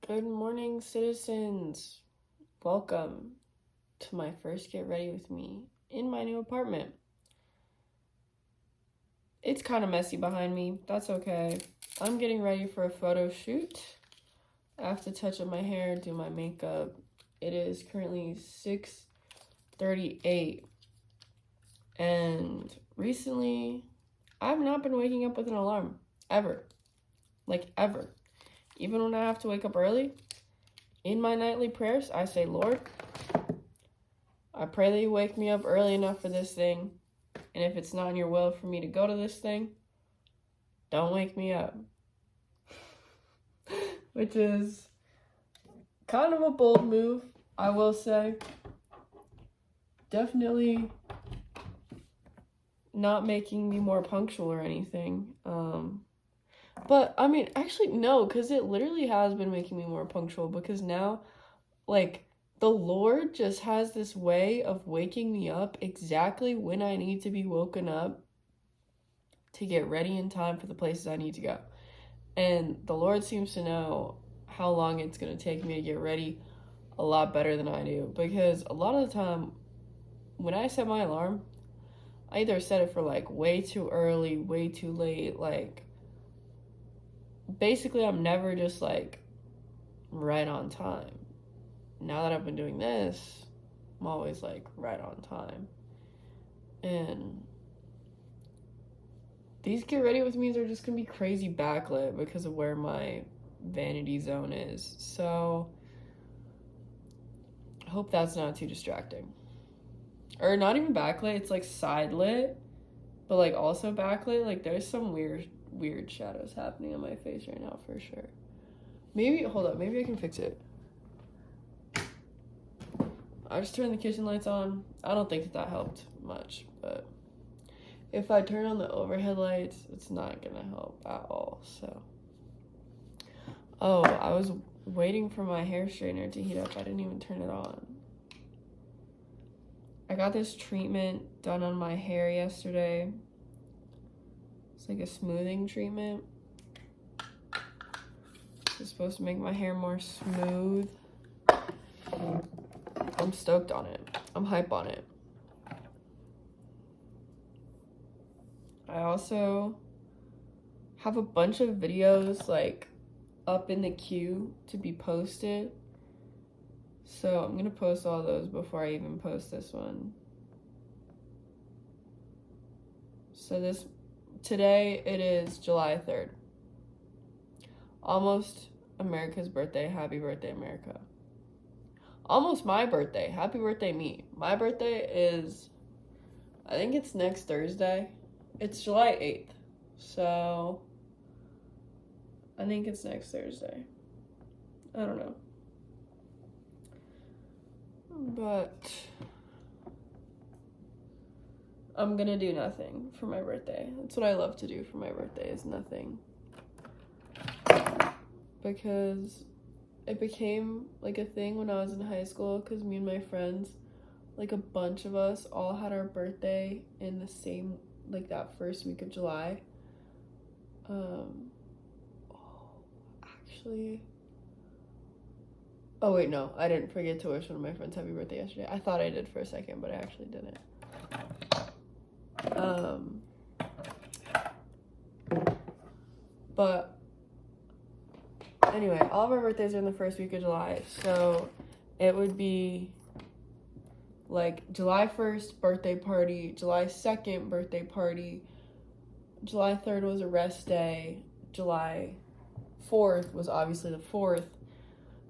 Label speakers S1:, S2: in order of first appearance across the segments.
S1: Good morning, citizens. Welcome to my first Get Ready With Me in my new apartment. It's kind of messy behind me. That's okay. I'm getting ready for a photo shoot. I have to touch up my hair, do my makeup. It is currently 6:38, and recently I've not been waking up with an alarm ever. Like ever. Even when I have to wake up early, in my nightly prayers, I say, Lord, I pray that you wake me up early enough for this thing. And if it's not in your will for me to go to this thing, don't wake me up. Which is kind of a bold move, I will say. Definitely not making me more punctual or anything. But, I mean, actually, no, because it literally has been making me more punctual because now, like, the Lord just has this way of waking me up exactly when I need to be woken up to get ready in time for the places I need to go. And the Lord seems to know how long it's going to take me to get ready a lot better than I do. Because a lot of the time, when I set my alarm, I either set it for like way too early, way too late. Like, basically, I'm never just like right on time. Now that I've been doing this, I'm always like right on time. And these Get Ready With Me's are just gonna be crazy backlit because of where my vanity zone is. So I hope that's not too distracting. Or not even backlit, it's like side lit, but like also backlit. Like there's some weird shadows happening on my face right now for sure. Maybe, hold up, maybe I can fix it. I just turned the kitchen lights on. I don't think that helped much, but if I turn on the overhead lights, it's not gonna help at all, so. Oh, I was waiting for my hair straightener to heat up. I didn't even turn it on. I got this treatment done on my hair yesterday. It's like a smoothing treatment. It's supposed to make my hair more smooth. I'm stoked on it. I'm hype on it. I also have a bunch of videos like up in the queue to be posted. So I'm gonna post all those before I even post this one. So today it is July 3rd. Almost America's birthday. Happy birthday, America. Almost my birthday. Happy birthday, me. My birthday is, I think it's next Thursday. It's July 8th. So I think it's next Thursday. I don't know. But I'm gonna do nothing for my birthday. That's what I love to do for my birthday, is nothing. Because it became like a thing when I was in high school, because me and my friends, like a bunch of us, all had our birthday in the same, like that first week of July. Oh wait, no, I didn't forget to wish one of my friends happy birthday yesterday. I thought I did for a second, but I actually didn't. But anyway, all of our birthdays are in the first week of July, so it would be like July 1st birthday party, July 2nd birthday party, July 3rd was a rest day, July 4th was obviously the 4th.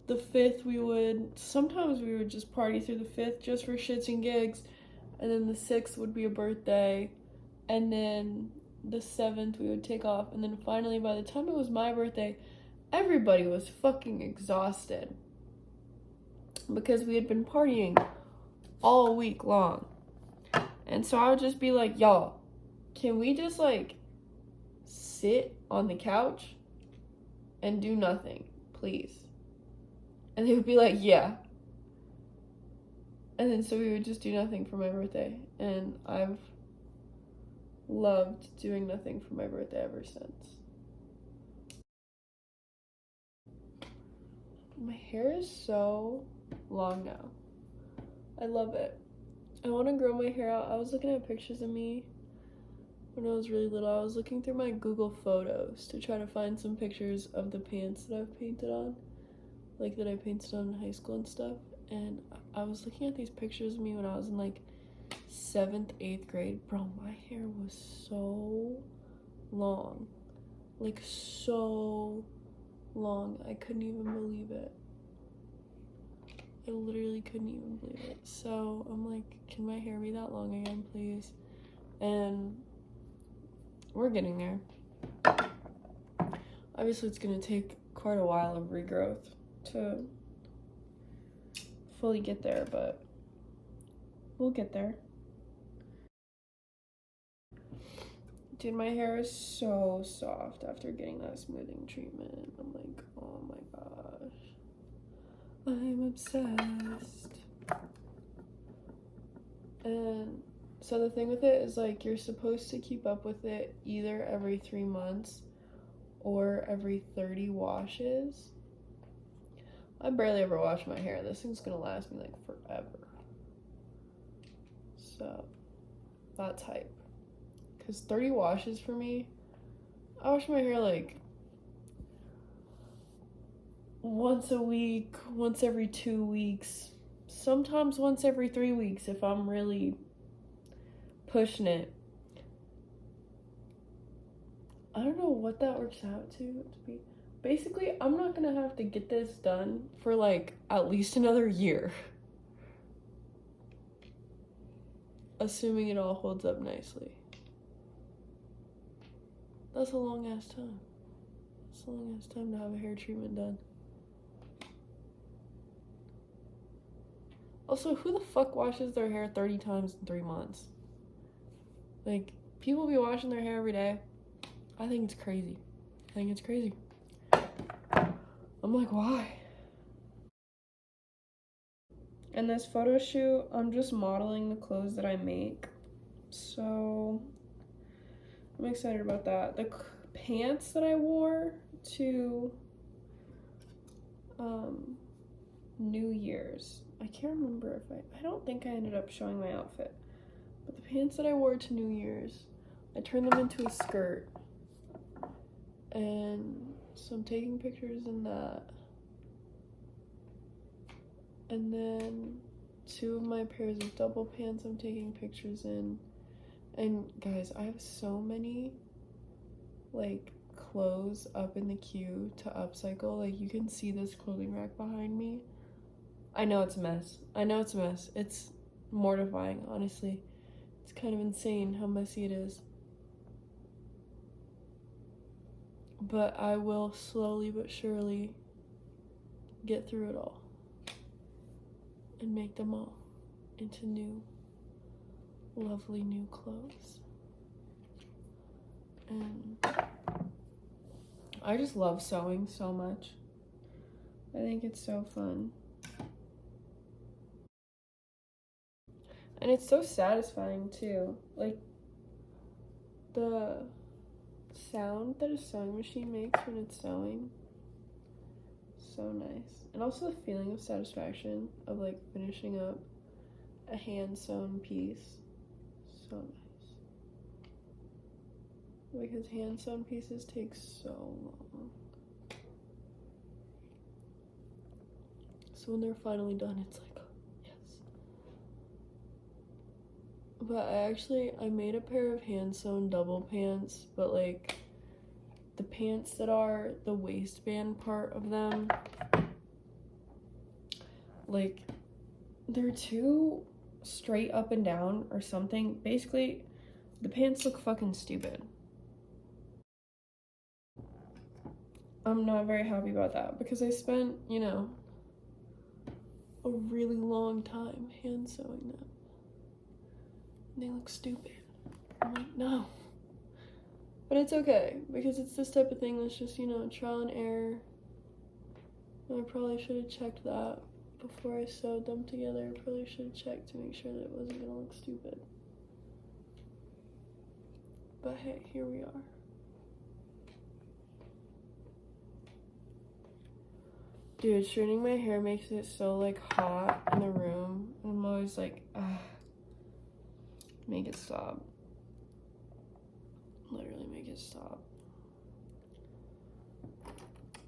S1: The 5th sometimes we would just party through the 5th just for shits and gigs, and then the 6th would be a birthday, and then the 7th we would take off, and then finally by the time it was my birthday, everybody was fucking exhausted because we had been partying all week long. And so I would just be like, y'all, can we just like sit on the couch and do nothing, please? And they would be like, yeah. And then so we would just do nothing for my birthday. And I've loved doing nothing for my birthday ever since. My hair is so long now. I love it. I want to grow my hair out. I was looking at pictures of me when I was really little. I was looking through my Google Photos to try to find some pictures of the pants that I've painted on, like that I painted on in high school and stuff. And I was looking at these pictures of me when I was in like 7th, 8th grade. Bro, my hair was so long. Like so long. I couldn't even believe it. I literally couldn't even believe it. So I'm like, can my hair be that long again, please? And we're getting there. Obviously, it's gonna take quite a while of regrowth to fully get there, but we'll get there. Dude, my hair is so soft after getting that smoothing treatment. I'm like, oh my gosh. I'm obsessed. And so the thing with it is like you're supposed to keep up with it either every 3 months or every 30 washes. I barely ever wash my hair. This thing's gonna last me like forever. So that's hype. Because 30 washes for me, I wash my hair like once a week, once every 2 weeks, sometimes once every 3 weeks if I'm really pushing it. I don't know what that works out to be. Basically, I'm not gonna have to get this done for like at least another year. Assuming it all holds up nicely. That's a long ass time. That's a long ass time to have a hair treatment done. Also, who the fuck washes their hair 30 times in 3 months? Like, people be washing their hair every day. I think it's crazy. I'm like, why? And this photo shoot, I'm just modeling the clothes that I make. So I'm excited about that. The pants that I wore to New Year's. I can't remember if I don't think I ended up showing my outfit. But the pants that I wore to New Year's, I turned them into a skirt. And so I'm taking pictures in that. And then 2 of my pairs of double pants I'm taking pictures in. And guys, I have so many like clothes up in the queue to upcycle. Like you can see this clothing rack behind me. I know it's a mess. It's mortifying, honestly. It's kind of insane how messy it is. But I will slowly but surely get through it all and make them all into new, lovely new clothes. And I just love sewing so much. I think it's so fun. And it's so satisfying too. Like the sound that a sewing machine makes when it's sewing, so nice. And also the feeling of satisfaction of like finishing up a hand sewn piece, so nice. Because hand sewn pieces take so long. So when they're finally done, it's like, yes. But I made a pair of hand sewn double pants, but like the pants that are the waistband part of them, like they're too straight up and down or something. Basically, the pants look fucking stupid. I'm not very happy about that because I spent, you know, a really long time hand sewing them. And they look stupid. I'm like, no. But it's okay because it's this type of thing that's just, you know, trial and error. And I probably should have checked that before I sewed them together. I probably should have checked to make sure that it wasn't gonna look stupid. But hey, here we are. Dude, straightening my hair makes it so, like, hot in the room. And I'm always like, make it stop. Literally make it stop.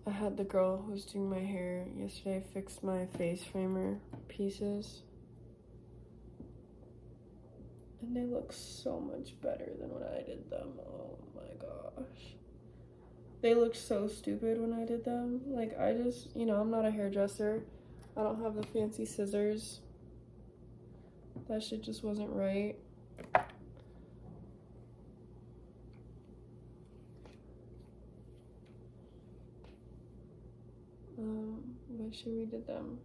S1: I had the girl who was doing my hair yesterday fix my face framer pieces. And they look so much better than when I did them. Oh my gosh. They looked so stupid when I did them. Like, I just, you know, I'm not a hairdresser. I don't have the fancy scissors. That shit just wasn't right. But she redid them.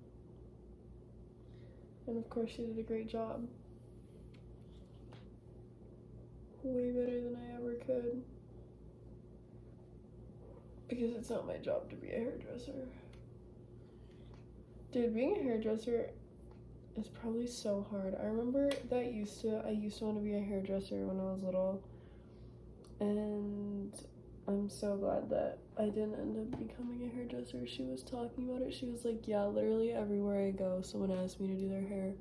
S1: And of course she did a great job. Way better than I ever could. Because it's not my job to be a hairdresser. Dude, being a hairdresser is probably so hard. I remember that I used to want to be a hairdresser when I was little. And I'm so glad that I didn't end up becoming a hairdresser. She was talking about it. She was like, yeah, literally everywhere I go, someone asks me to do their hair.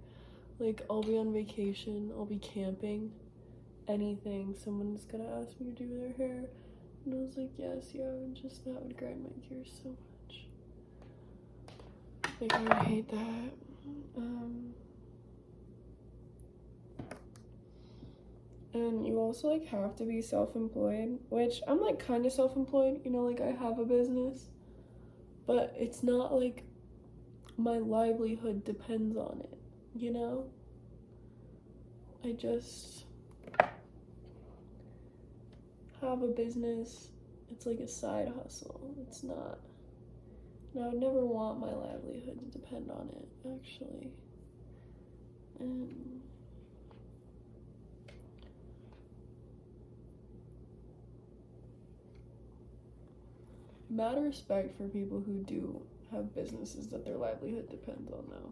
S1: Like, I'll be on vacation, I'll be camping, anything, someone's gonna ask me to do their hair. And I was like, yes, yeah, that would grind my gears so much. Like, I would hate that. And you also, like, have to be self-employed, which I'm, like, kind of self-employed, you know, like, I have a business, but it's not, like, my livelihood depends on it, you know? I just have a business. It's like a side hustle. It's not, and I would never want my livelihood to depend on it, actually. And mad respect for people who do have businesses that their livelihood depends on, though.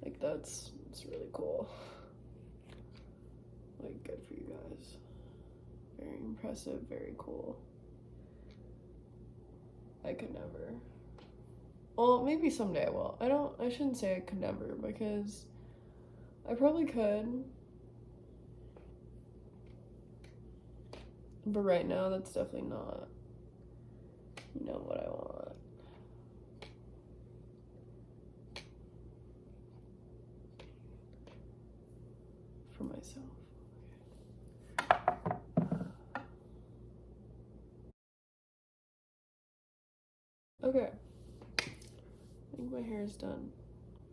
S1: Like, it's really cool. Like, good for you guys. Very impressive, very cool. I could never. Well, maybe someday I will. I shouldn't say I could never, because I probably could. But right now, that's definitely not, you know, what I want. For myself. Okay. I think my hair is done.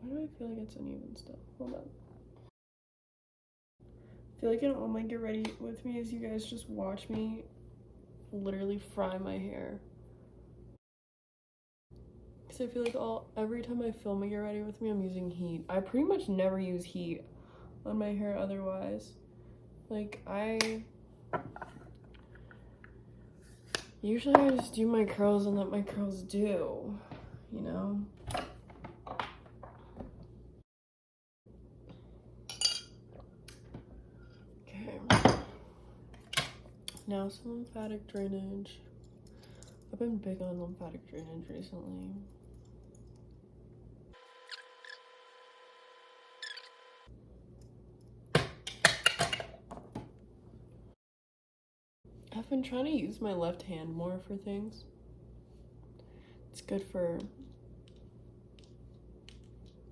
S1: Why do I feel like it's uneven still? Hold on. I feel like in all my get ready with me is you guys just watch me literally fry my hair. Because I feel like every time I film a get ready with me, I'm using heat. I pretty much never use heat on my hair otherwise. Like, usually I just do my curls and let my curls do, you know? Okay. Now some lymphatic drainage. I've been big on lymphatic drainage recently. I've been trying to use my left hand more for things. It's good for,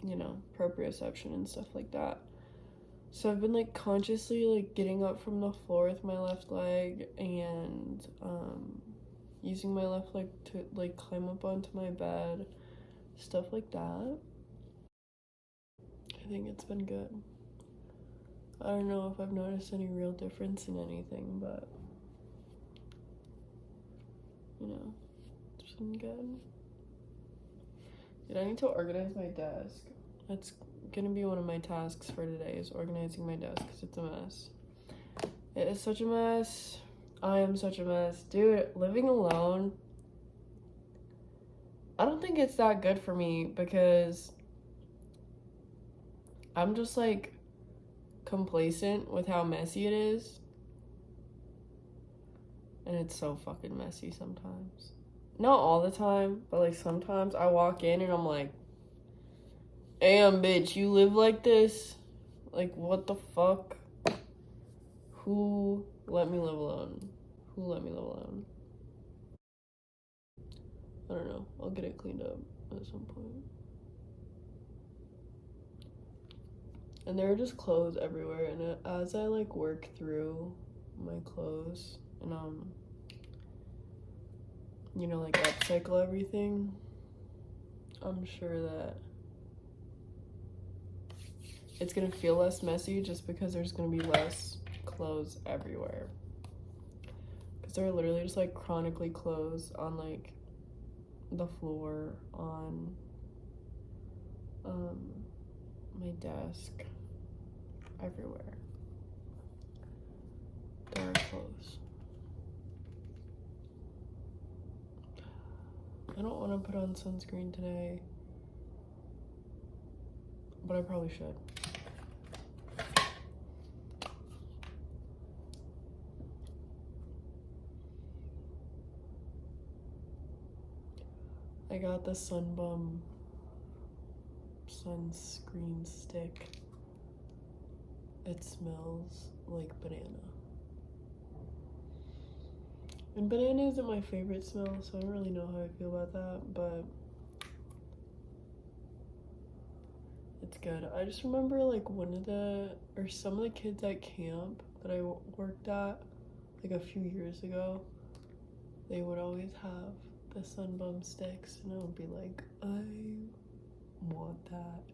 S1: you know, proprioception and stuff like that. So I've been like consciously like getting up from the floor with my left leg and using my left leg to like climb up onto my bed, stuff like that. I think it's been good. I don't know if I've noticed any real difference in anything, but you know, it's been good. Dude, I need to organize my desk. That's gonna be one of my tasks for today, is organizing my desk, because it's a mess. It is such a mess. I am such a mess. Dude, living alone, I don't think it's that good for me, because I'm just like complacent with how messy it is. And it's so fucking messy sometimes. not all the time, but like sometimes I walk in and I'm like, damn, bitch, you live like this? Like, what the fuck? Who let me live alone? Who let me live alone? I don't know. I'll get it cleaned up at some point. And there are just clothes everywhere, and as I like work through my clothes and you know, like upcycle everything, I'm sure that it's gonna feel less messy just because there's gonna be less clothes everywhere. Because there are literally just like chronically clothes on like the floor, on my desk, everywhere. There are clothes. I don't want to put on sunscreen today, but I probably should. I got the Sunbum sunscreen stick. It smells like banana. And banana isn't my favorite smell, so I don't really know how I feel about that, but it's good. I just remember like some of the kids at camp that I worked at like a few years ago, they would always have the Sunbum sticks, and I would be like, I want that.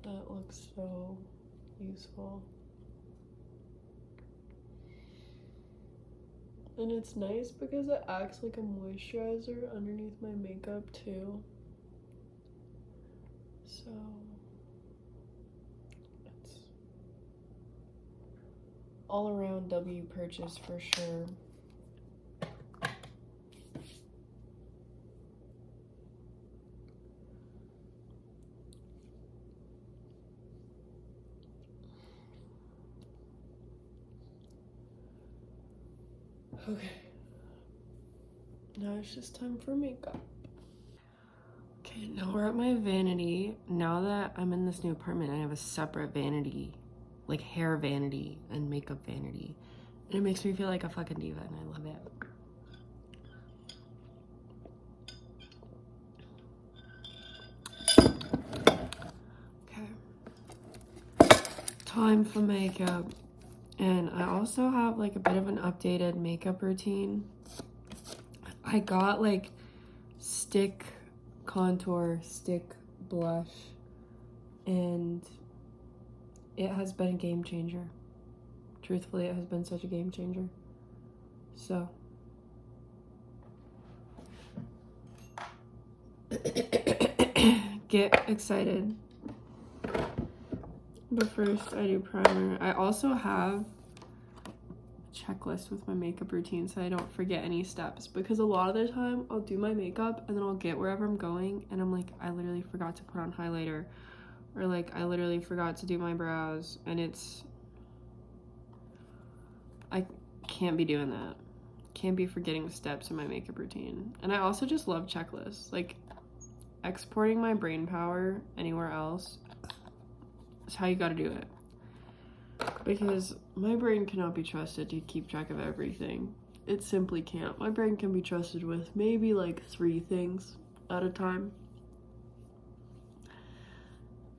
S1: That looks so useful. And it's nice because it acts like a moisturizer underneath my makeup too. So it's all around W purchase for sure. Okay. Now it's just time for makeup. Okay, now we're at my vanity. Now that I'm in this new apartment, I have a separate vanity, like hair vanity and makeup vanity. And it makes me feel like a fucking diva, and I love it. Okay. Time for makeup. And I also have like a bit of an updated makeup routine. I got like stick contour, stick blush, and it has been a game changer. Truthfully, it has been such a game changer. So get excited. But first I do primer. I also have a checklist with my makeup routine so I don't forget any steps, because a lot of the time I'll do my makeup and then I'll get wherever I'm going and I'm like, I literally forgot to put on highlighter, or like I literally forgot to do my brows, and I can't be doing that. Can't be forgetting steps in my makeup routine. And I also just love checklists. Like, exporting my brain power anywhere else is how you gotta do it. Because my brain cannot be trusted to keep track of everything. It simply can't. My brain can be trusted with maybe like 3 things at a time.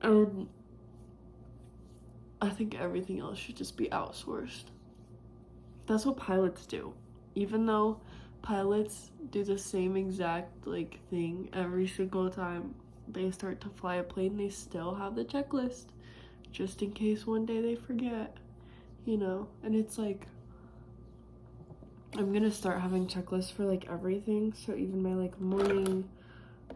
S1: And I think everything else should just be outsourced. That's what pilots do. Even though pilots do the same exact like thing every single time they start to fly a plane, they still have the checklist just in case one day they forget, you know. And it's like, I'm gonna start having checklists for like everything. So even my like morning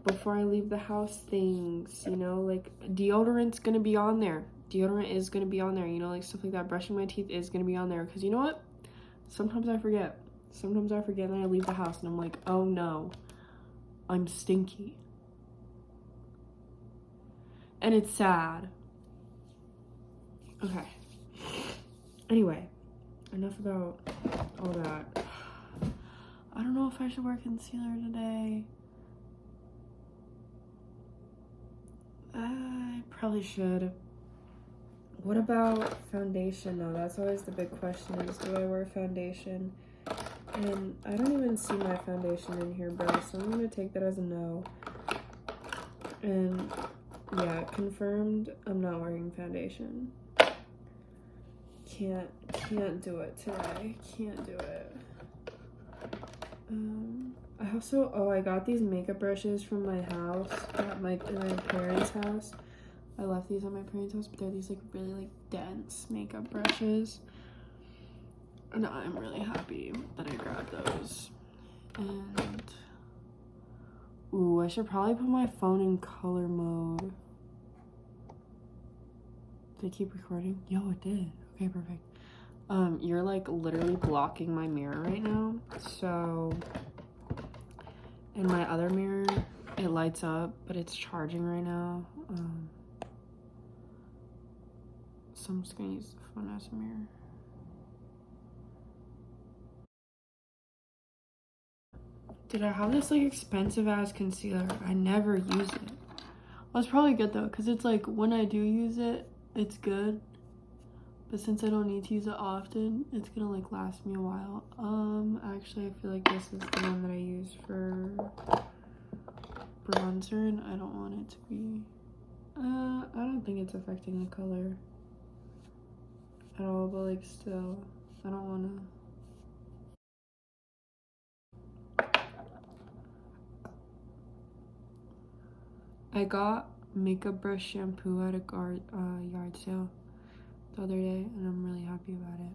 S1: before I leave the house things, you know, like deodorant's gonna be on there. Deodorant is gonna be on there, you know, like stuff like that. Brushing my teeth is gonna be on there, because you know what? Sometimes I forget. Sometimes I forget, and then I leave the house and I'm like, oh no, I'm stinky. And it's sad. Okay. Anyway, enough about all that. I don't know if I should wear concealer today. I probably should. What about foundation though? That's always the big question is, do I wear foundation? And I don't even see my foundation in here, bro, so I'm gonna take that as a no. And yeah, confirmed, I'm not wearing foundation. Can't do it today. Can't do it. I also, I got these makeup brushes from my house, at my parents' house. I left these at my parents' house, but they're these like really like dense makeup brushes. And I'm really happy that I grabbed those. And ooh, I should probably put my phone in color mode. Did it keep recording? Yo, it did. Okay, perfect. You're like literally blocking my mirror right now. So in my other mirror, it lights up, but it's charging right now. So I'm just gonna use the phone as a mirror. Dude, I have this like expensive ass concealer. I never use it. Well, it's probably good though, because it's like when I do use it, it's good. But since I don't need to use it often, it's gonna like last me a while. Actually I feel like this is the one that I use for bronzer, and I don't want it to be I don't think it's affecting the color at all, but like still, I don't wanna. I got makeup brush shampoo at a yard sale the other day, and I'm really happy about it.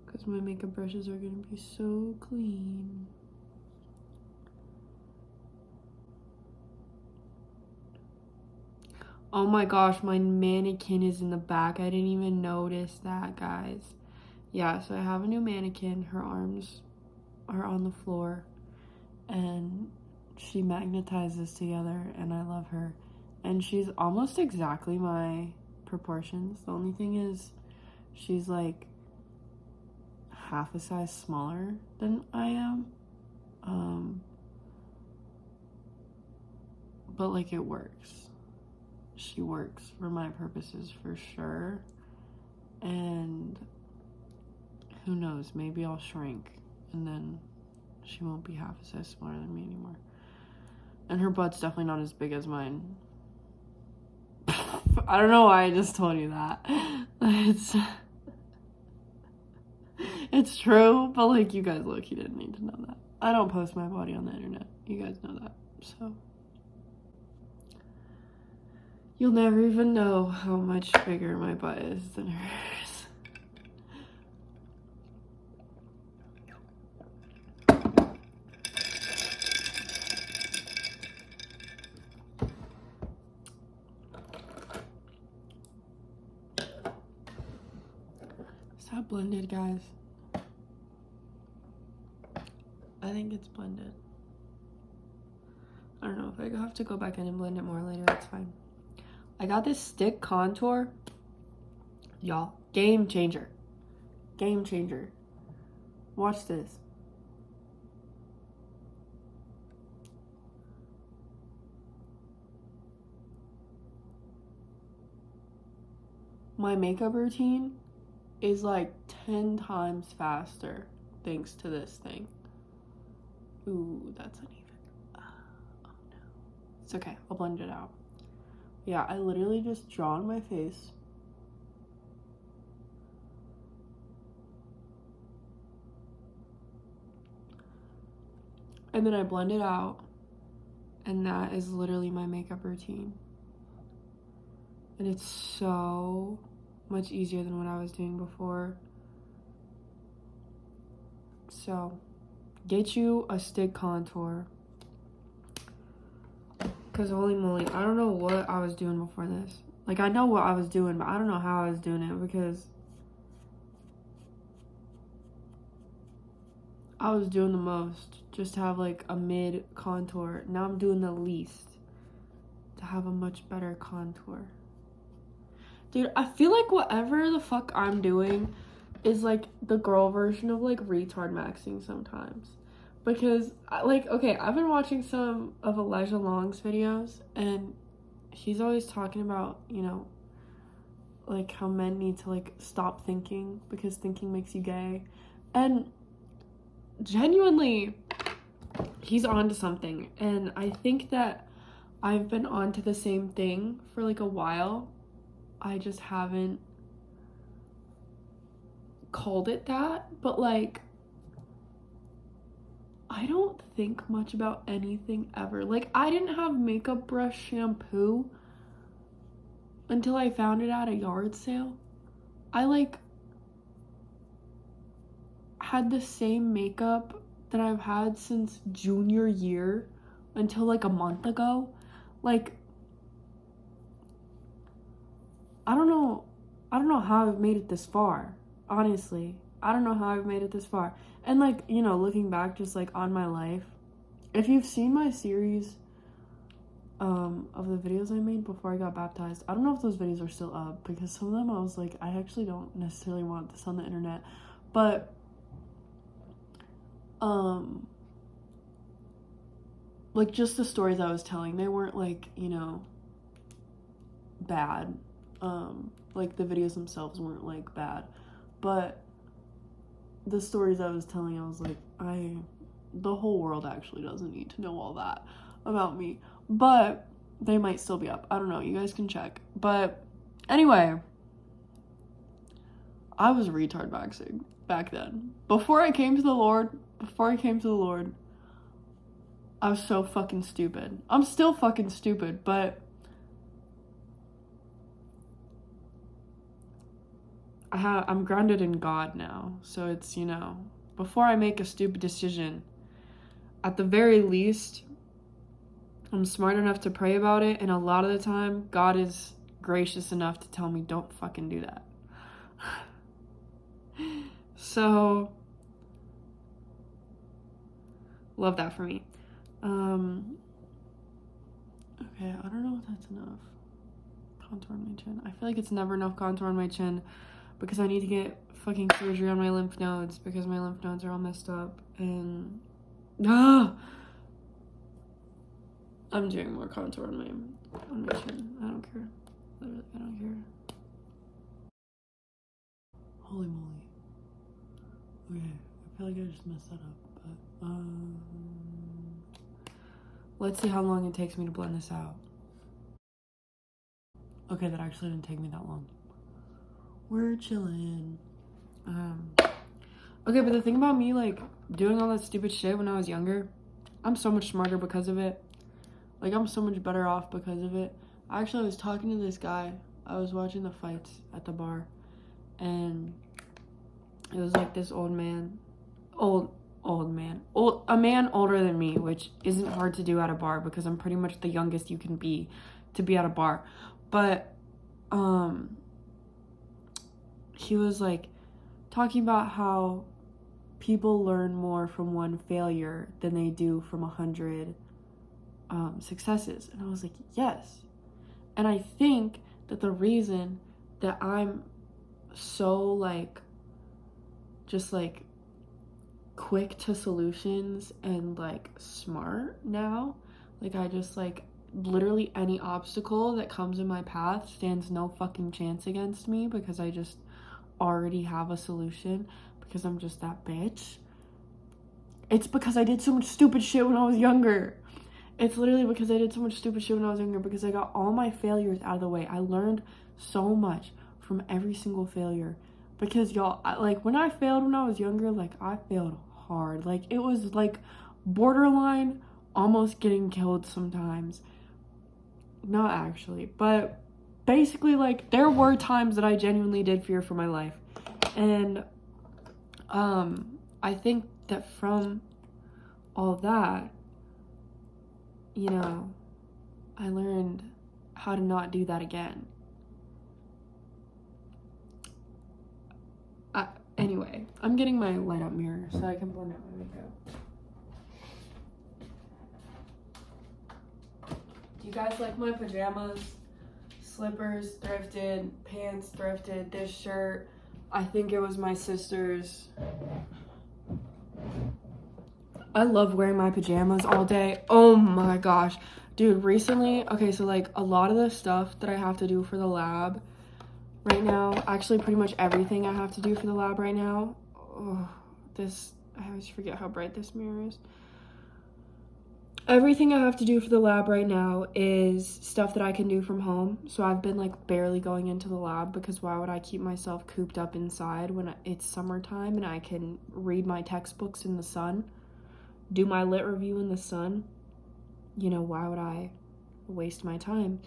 S1: Because my makeup brushes are gonna be so clean. Oh my gosh, my mannequin is in the back. I didn't even notice that, guys. Yeah, so I have a new mannequin. Her arms are on the floor, and she magnetizes together, and I love her. And she's almost exactly my proportions. The only thing is she's like half a size smaller than I am. But like it works. She works for my purposes for sure. And who knows, maybe I'll shrink and then she won't be half a size smaller than me anymore. And her butt's definitely not as big as mine. I don't know why I just told you that. It's true, but like you guys look, you didn't need to know that. I don't post my body on the internet. You guys know that. So you'll never even know how much bigger my butt is than hers. Is that blended, guys? I think it's blended. I don't know, if I have to go back in and blend it more later, that's fine. I got this stick contour. Y'all, game changer. Game changer. Watch this. My makeup routine is like 10 times faster thanks to this thing. Ooh, that's uneven. Oh no. It's okay, I'll blend it out. Yeah, I literally just draw on my face. And then I blend it out. And that is literally my makeup routine. And it's so much easier than what I was doing before. So, get you a stick contour. Because holy moly, I don't know what I was doing before this. Like, I know what I was doing, but I don't know how I was doing it because I was doing the most just to have like a mid contour. Now I'm doing the least to have a much better contour. Dude, I feel like whatever the fuck I'm doing, is like the girl version of like retard maxing sometimes. Because like, okay, I've been watching some of Elijah Long's videos, and he's always talking about, you know, like how men need to like stop thinking because thinking makes you gay. And genuinely, he's on to something. And I think that I've been on to the same thing for like a while. I just haven't called it that. But like, I don't think much about anything ever. Like, I didn't have makeup brush shampoo until I found it at a yard sale. I like had the same makeup that I've had since junior year until like a month ago. Like, I don't know how I've made it this far. Honestly, I don't know how I've made it this far. And like, you know, looking back just like on my life, if you've seen my series of the videos I made before I got baptized, I don't know if those videos are still up, because some of them I was like, I actually don't necessarily want this on the internet. But like, just the stories I was telling, they weren't like, you know, bad. Like, the videos themselves weren't like bad, but the stories I was telling, I was like, the whole world actually doesn't need to know all that about me. But they might still be up. I don't know. You guys can check. But anyway, I was retard maxing back then. Before I came to the Lord, I was so fucking stupid. I'm still fucking stupid, but I'm grounded in God now. So it's, you know, before I make a stupid decision, at the very least, I'm smart enough to pray about it, and a lot of the time, God is gracious enough to tell me, don't fucking do that. So, love that for me. Okay, I don't know if that's enough contour on my chin. I feel like it's never enough contour on my chin, because I need to get fucking surgery on my lymph nodes, because my lymph nodes are all messed up, and I'm doing more contour on my chin. I don't care. Literally, I don't care. Holy moly. Okay, I feel like I just messed that up, but let's see how long it takes me to blend this out. Okay, that actually didn't take me that long. We're chilling. Okay, but the thing about me, like, doing all that stupid shit when I was younger, I'm so much smarter because of it. Like, I'm so much better off because of it. Actually, I was talking to this guy. I was watching the fights at the bar, and it was like this a man older than me, which isn't hard to do at a bar because I'm pretty much the youngest you can be to be at a bar. But he was like talking about how people learn more from one failure than they do from 100 successes. And I was like, yes. And I think that the reason that I'm so like just like quick to solutions and like smart now, like I just like literally any obstacle that comes in my path stands no fucking chance against me, because I just already have a solution, because I'm just that bitch. It's because I did so much stupid shit when I was younger. It's literally because I did so much stupid shit when I was younger, because I got all my failures out of the way. I learned so much from every single failure, because y'all, like, when I failed when I was younger, like, I failed hard. Like, it was like borderline almost getting killed sometimes. Not actually, but basically, like, there were times that I genuinely did fear for my life. And I think that from all that, you know, I learned how to not do that again. Anyway, I'm getting my light up mirror so I can blend out my makeup. Do you guys like my pajamas? Slippers thrifted, pants thrifted, this shirt I think it was my sister's. I love wearing my pajamas all day. Oh my gosh. Dude, recently, okay, so like a lot of the stuff that I have to do for the lab right now, actually pretty much everything I have to do for the lab right now. Oh, I always forget how bright this mirror is. Everything I have to do for the lab right now is stuff that I can do from home. So I've been like barely going into the lab because why would I keep myself cooped up inside when it's summertime and I can read my textbooks in the sun, do my lit review in the sun? You know, why would I waste my time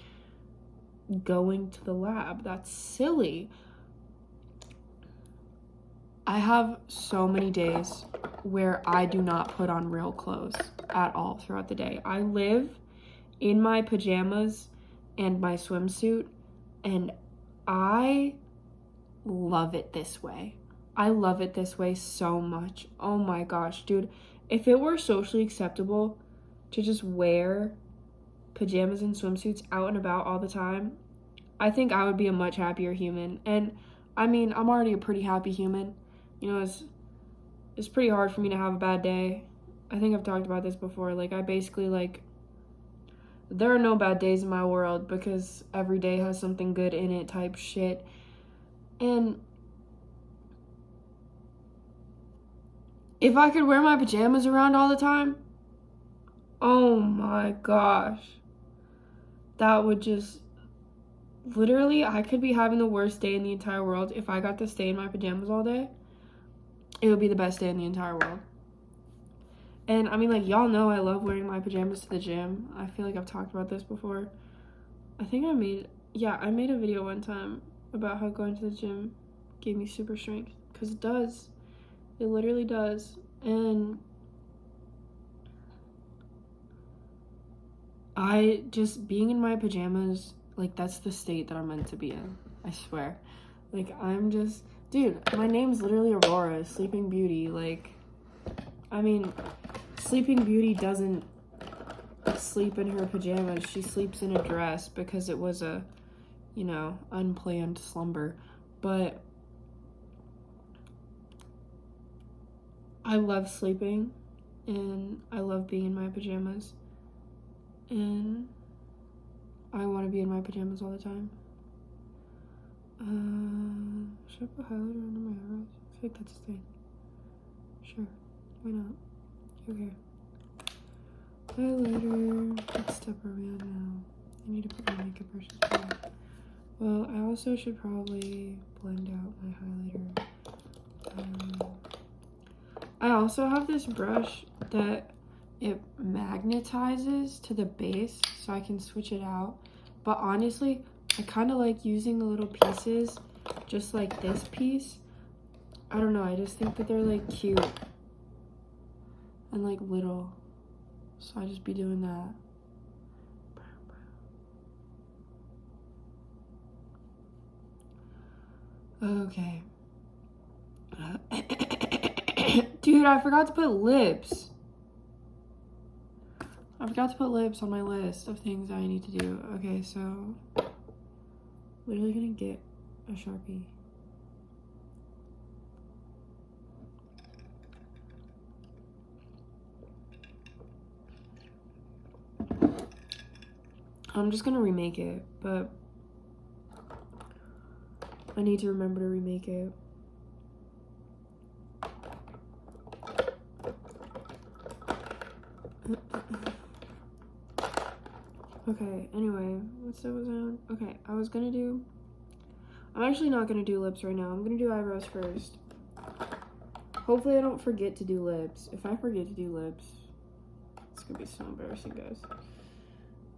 S1: going to the lab? That's silly. I have so many days where I do not put on real clothes at all throughout the day. I live in my pajamas and my swimsuit, and I love it this way. I love it this way so much. Oh my gosh, dude. If it were socially acceptable to just wear pajamas and swimsuits out and about all the time, I think I would be a much happier human. And I mean, I'm already a pretty happy human. You know, it's pretty hard for me to have a bad day. I think I've talked about this before. Like, I basically, like, there are no bad days in my world because every day has something good in it type shit. And if I could wear my pajamas around all the time, oh my gosh. That would just, literally, I could be having the worst day in the entire world. If I got to stay in my pajamas all day, it would be the best day in the entire world. And I mean, like, y'all know I love wearing my pajamas to the gym. I feel like I've talked about this before. I think I made a video one time about how going to the gym gave me super strength. Because it does. It literally does. And I just, being in my pajamas, like, that's the state that I'm meant to be in. I swear. Like, I'm just, dude, my name's literally Aurora, Sleeping Beauty. Like, I mean, Sleeping Beauty doesn't sleep in her pajamas. She sleeps in a dress because it was a, you know, unplanned slumber. But I love sleeping and I love being in my pajamas. And I want to be in my pajamas all the time. Should I put highlighter under my eyebrows? I feel like that's a thing. Sure, why not? Okay. Highlighter. What step are we on now? I need to put my makeup brush on. Well, I also should probably blend out my highlighter. I also have this brush that it magnetizes to the base so I can switch it out. But honestly, I kind of like using the little pieces just like this piece. I don't know, I just think that they're like cute and like little. So I just be doing that. Okay. Dude, I forgot to put lips. I forgot to put lips on my list of things I need to do. Okay, so literally gonna get a Sharpie. I'm just gonna remake it, but I need to remember to remake it. Okay, anyway, what step was I on? Okay, I'm actually not gonna do lips right now. I'm gonna do eyebrows first. Hopefully I don't forget to do lips. If I forget to do lips, it's gonna be so embarrassing, guys.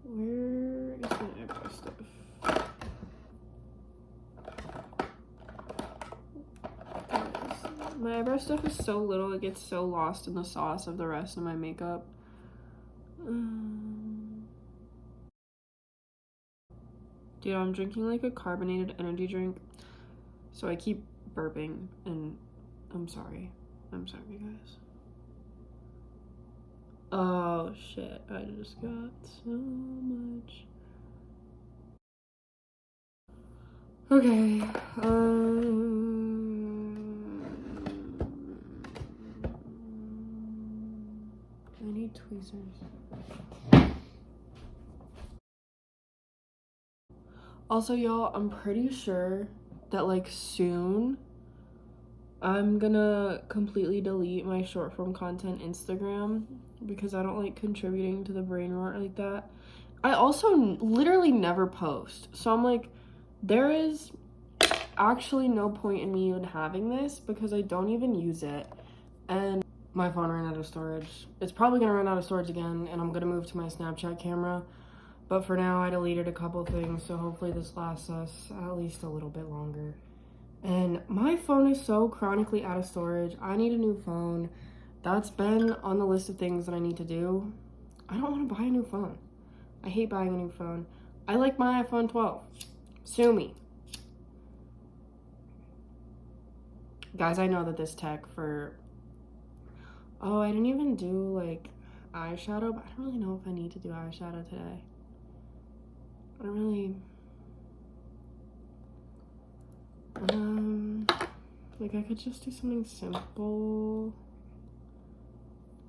S1: Where is my eyebrow stuff? My eyebrow stuff is so little, it gets so lost in the sauce of the rest of my makeup. Dude, I'm drinking like a carbonated energy drink, so I keep burping, and I'm sorry. I'm sorry, guys. Oh shit, I just got so much. Okay, I need tweezers. Also, y'all, I'm pretty sure that, like, soon I'm gonna completely delete my short form content Instagram because I don't like contributing to the brain rot like that. I also literally never post. So I'm like, there is actually no point in me even having this because I don't even use it. And my phone ran out of storage. It's probably gonna run out of storage again, and I'm gonna move to my Snapchat camera. But for now, I deleted a couple things, so hopefully this lasts us at least a little bit longer. And my phone is so chronically out of storage. I need a new phone. That's been on the list of things that I need to do. I don't want to buy a new phone. I hate buying a new phone. I like my iPhone 12. Sue me. Guys, I know that this tech for... Oh, I didn't even do, like, eyeshadow, but I don't really know if I need to do eyeshadow today. I don't really... like, I could just do something simple.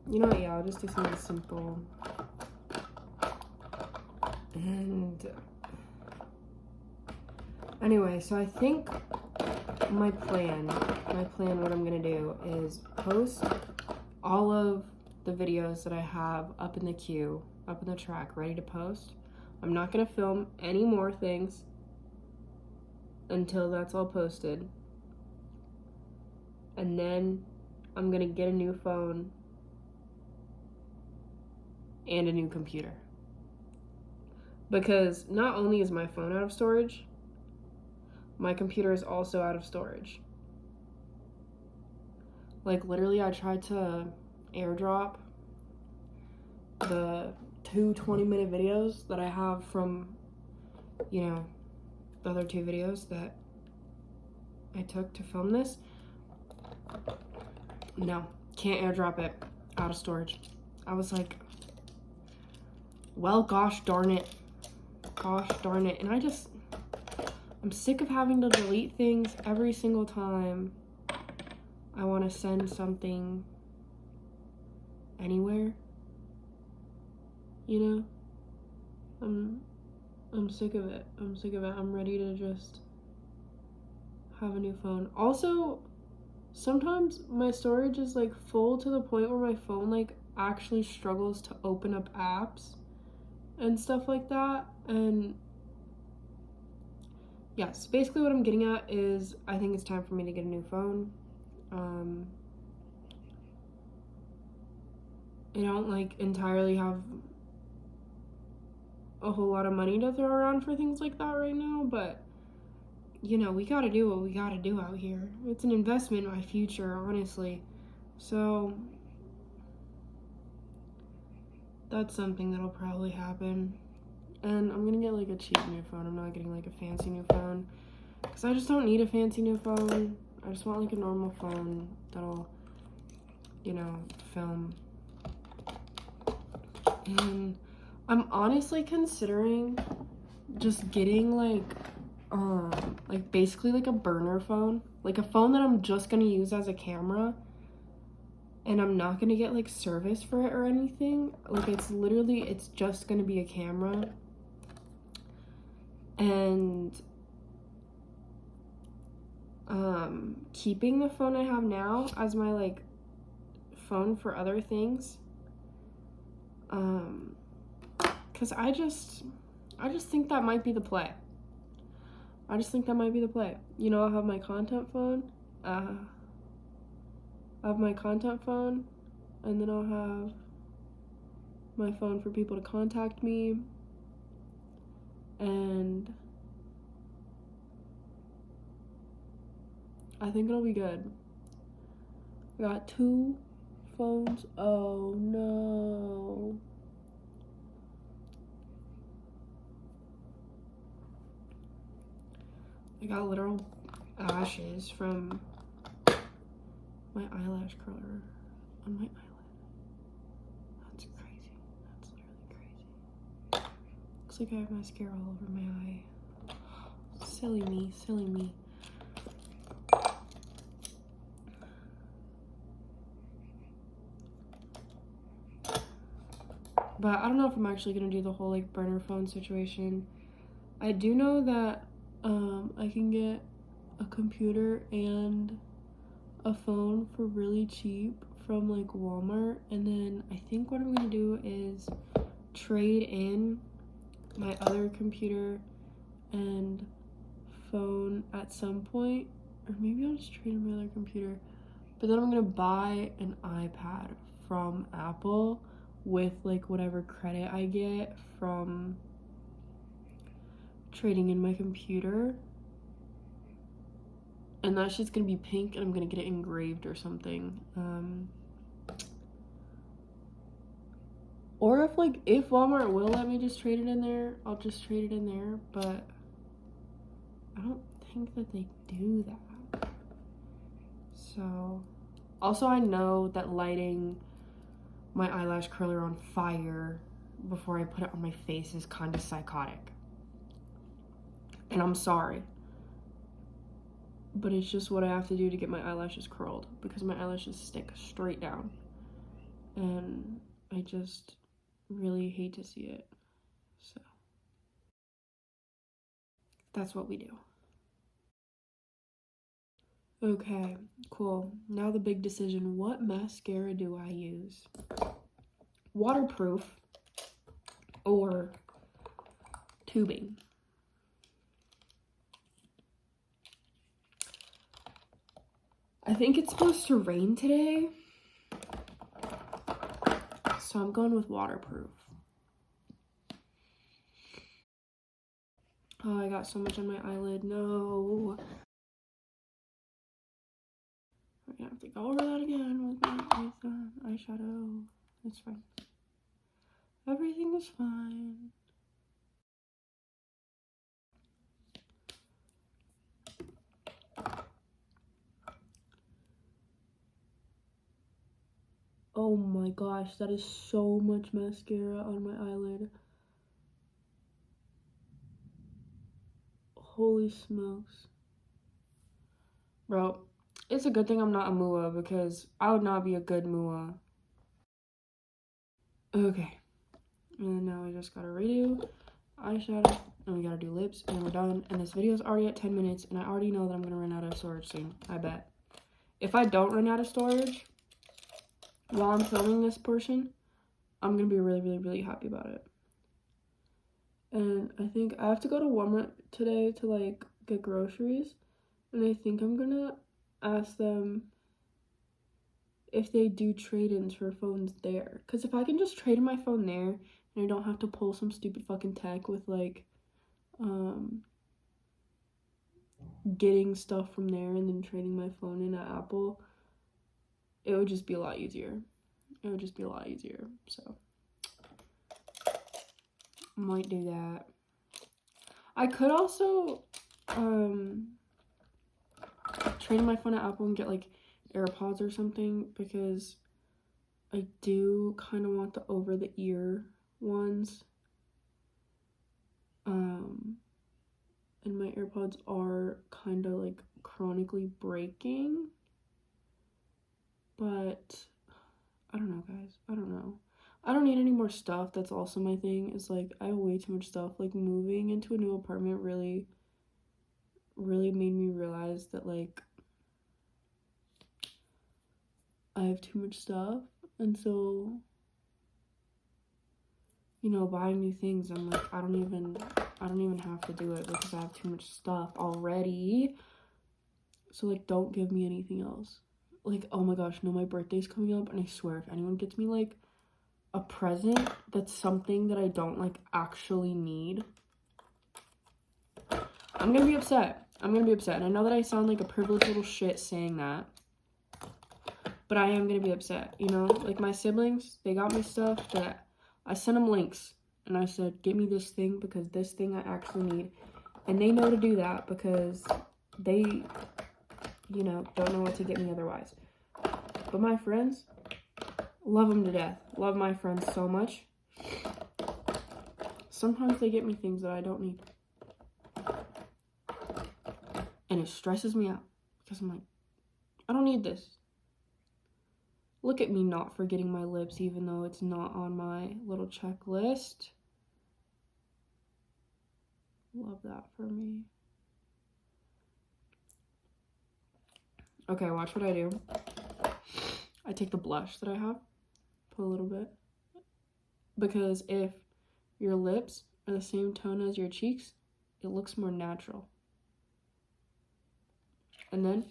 S1: You know what, yeah, I'll just do something simple. And... Anyway, so I think my plan, what I'm gonna do is post all of the videos that I have up in the queue, up in the track, ready to post. I'm not gonna film any more things until that's all posted. And then I'm gonna get a new phone and a new computer. Because not only is my phone out of storage, my computer is also out of storage. Like, literally, I tried to airdrop the 2 20-minute videos that I have from, you know, the other 2 videos that I took to film this. No, can't airdrop it. Out of storage. I was like, well, gosh darn it. Gosh darn it. And I'm sick of having to delete things every single time I want to send something anywhere. You know? I'm sick of it. I'm sick of it. I'm ready to just have a new phone. Also, sometimes my storage is like full to the point where my phone like actually struggles to open up apps and stuff like that. And yes, basically what I'm getting at is I think it's time for me to get a new phone. I don't like entirely have a whole lot of money to throw around for things like that right now, but you know, we gotta do what we gotta do out here. It's an investment in my future, honestly. So that's something that'll probably happen. And I'm gonna get like a cheap new phone. I'm not getting like a fancy new phone because I just don't need a fancy new phone. I just want like a normal phone that'll, you know, film. And I'm honestly considering just getting like basically like a burner phone, like a phone that I'm just gonna use as a camera, and I'm not gonna get like service for it or anything. Like it's just gonna be a camera. And keeping the phone I have now as my like phone for other things. Cause I just think that might be the play. You know, I'll have my content phone. I'll have my content phone, and then I'll have my phone for people to contact me. And I think it'll be good. I got 2 phones. Oh no. I got literal ashes from my eyelash curler on my eyelid. That's crazy. That's literally crazy. Looks like I have mascara all over my eye. Silly me, silly me. But I don't know if I'm actually gonna do the whole like burner phone situation. I do know that I can get a computer and a phone for really cheap from like Walmart, and then I think what I'm gonna do is trade in my other computer and phone at some point, or maybe I'll just trade in my other computer, but then I'm gonna buy an iPad from Apple with like whatever credit I get from trading in my computer, and that shit's gonna be pink, and I'm gonna get it engraved or something. Or if Walmart will let me just trade it in there, I'll just trade it in there, but I don't think that they do that. So, also I know that lighting my eyelash curler on fire before I put it on my face is kind of psychotic. And I'm sorry, but it's just what I have to do to get my eyelashes curled, because my eyelashes stick straight down. And I just really hate to see it. So that's what we do. Okay, cool. Now the big decision. What mascara do I use? Waterproof or tubing? I think it's supposed to rain today, so I'm going with waterproof. Oh, I got so much on my eyelid. No. I'm gonna have to go over that again with eyeshadow. It's fine. Everything is fine. Oh my gosh, that is so much mascara on my eyelid. Holy smokes. Bro, it's a good thing I'm not a MUA, because I would not be a good MUA. Okay. And now we just gotta redo eyeshadow, and we gotta do lips, and we're done. And this video is already at 10 minutes, and I already know that I'm gonna run out of storage soon. I bet. If I don't run out of storage while I'm filming this portion, I'm gonna be really, really, really happy about it. And I think I have to go to Walmart today to like get groceries, and I think I'm gonna ask them if they do trade-ins for phones there. Because if I can just trade in my phone there, and I don't have to pull some stupid fucking tech with like getting stuff from there and then trading my phone in at Apple, it would just be a lot easier. It would just be a lot easier. So might do that. I could also trade in my phone at Apple and get like AirPods or something, because I do kind of want the over the ear ones. And my AirPods are kind of like chronically breaking, but I don't know, guys. I don't know. I don't need any more stuff. That's also my thing, is like I have way too much stuff. Like moving into a new apartment really made me realize that like I have too much stuff, and so, you know, buying new things, I'm like, I don't even have to do it because I have too much stuff already. So like, don't give me anything else. Like, oh my gosh, no, my birthday's coming up, and I swear if anyone gets me like a present that's something that I don't like actually need, I'm gonna be upset. I'm gonna be upset. And I know that I sound like a privileged little shit saying that, but I am gonna be upset, you know? Like my siblings, they got me stuff that I sent them links, and I said, get me this thing because this thing I actually need. And they know to do that because they, you know, don't know what to get me otherwise. But my friends, love them to death. Love my friends so much. Sometimes they get me things that I don't need. And it stresses me out because I'm like, I don't need this. Look at me not forgetting my lips, even though it's not on my little checklist. Love that for me. Okay, watch what I do. I take the blush that I have, put a little bit. Because if your lips are the same tone as your cheeks, it looks more natural. And then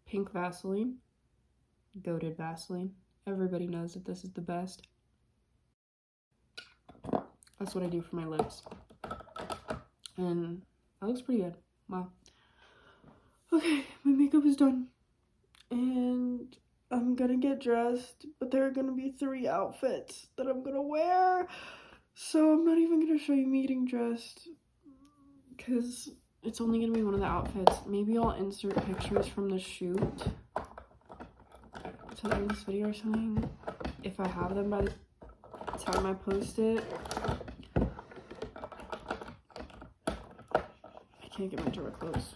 S1: pink Vaseline, goated Vaseline. Everybody knows that this is the best. That's what I do for my lips. And that looks pretty good. Wow. Okay, my makeup is done. And I'm gonna get dressed, but there are gonna be 3 outfits that I'm gonna wear. So I'm not even gonna show you me getting dressed because it's only gonna be one of the outfits. Maybe I'll insert pictures from the shoot to the end of this video or something, if I have them by the time I post it. I can't get my door closed.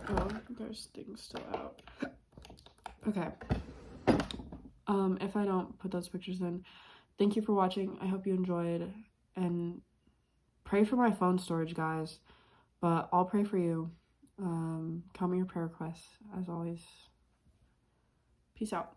S1: Oh, there's things still out. Okay. If I don't put those pictures in, thank you for watching. I hope you enjoyed, and pray for my phone storage, guys. But I'll pray for you. Comment your prayer requests, as always. Peace out.